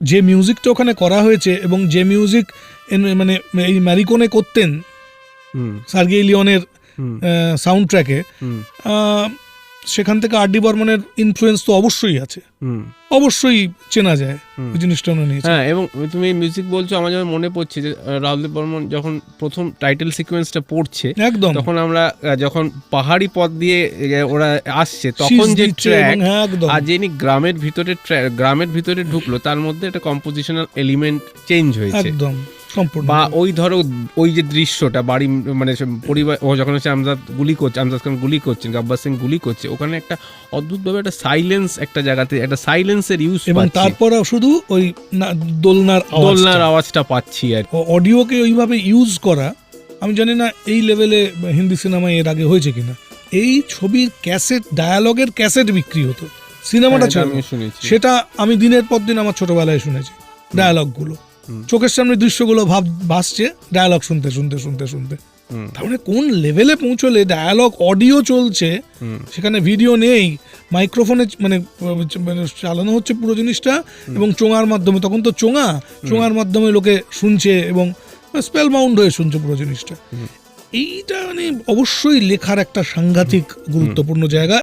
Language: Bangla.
যে মিউজিকটা ওখানে করা হয়েছে এবং যে মিউজিক মানে এই ম্যারিকোনে করতেন সার্গেই লিওনের সাউন্ড ট্র্যাকে, সেখান থেকে আর ডি বর্মনের ইনফ্লুয়েন্স তো অবশ্যই আছে, অবশ্যই চেনা যায় ওই জিনিসটা নিয়েছে। হ্যাঁ, এবং তুমি মিউজিক বলছো, আমার যখন মনে পড়ছে যে রাহুল বর্মন যখন প্রথম টাইটেল সিকোয়েন্সটা পড়ছে, একদম তখন আমরা যখন পাহাড়ি পথ দিয়ে ওরা আসছে তখন যে ট্র্যাক, আর যিনি গ্রামের ভিতরে ঢুকলো তার মধ্যে একটা কম্পোজিশনাল এলিমেন্ট চেঞ্জ হয়েছে একদম সম্পূর্ণ। বা ওই ধরো ওই যে দৃশ্যটা বাড়ি মানে পরিবার, ও যখন হচ্ছে আমজাদ খান গুলি করছেন, গব্বর সিং গুলি করছে, ওখানে একটা অদ্ভুতভাবে একটা সাইলেন্স, একটা জায়গাতে একটা সাইলেন্সের ইউজ, এবং তারপর শুধু ওই দোলনার আওয়াজটা পাচ্ছি আর অডিওকে ওইভাবে ইউজ করা। আমি জানি না এই লেভেলে হিন্দি সিনেমায় এর আগে হয়েছে কিনা। এই ছবির ক্যাসেট, ডায়ালগের ক্যাসেট বিক্রি হতো, সিনেমাটা ছিল সেটা আমি দিনের পর দিন আমার ছোটবেলায় শুনেছি। ডায়ালগগুলো চোখের সামনে দৃশ্যগুলো ভাসছে, ডায়ালগ শুনতে শুনতে শুনতে শুনতে। তার মানে কোন লেভেলে পৌঁছলে ডায়ালগ অডিও চলছে, সেখানে ভিডিও নেই, মাইক্রোফোনে মানে চালানো হচ্ছে পুরো জিনিসটা, এবং চোঙার মাধ্যমে, তখন তো চোঙার মাধ্যমে লোকে শুনছে এবং স্পেল বাউন্ড হয়ে শুনছে পুরো জিনিসটা। এইটা মানে অবশ্যই লেখার একটা সাংঘাতিক গুরুত্বপূর্ণ জায়গা।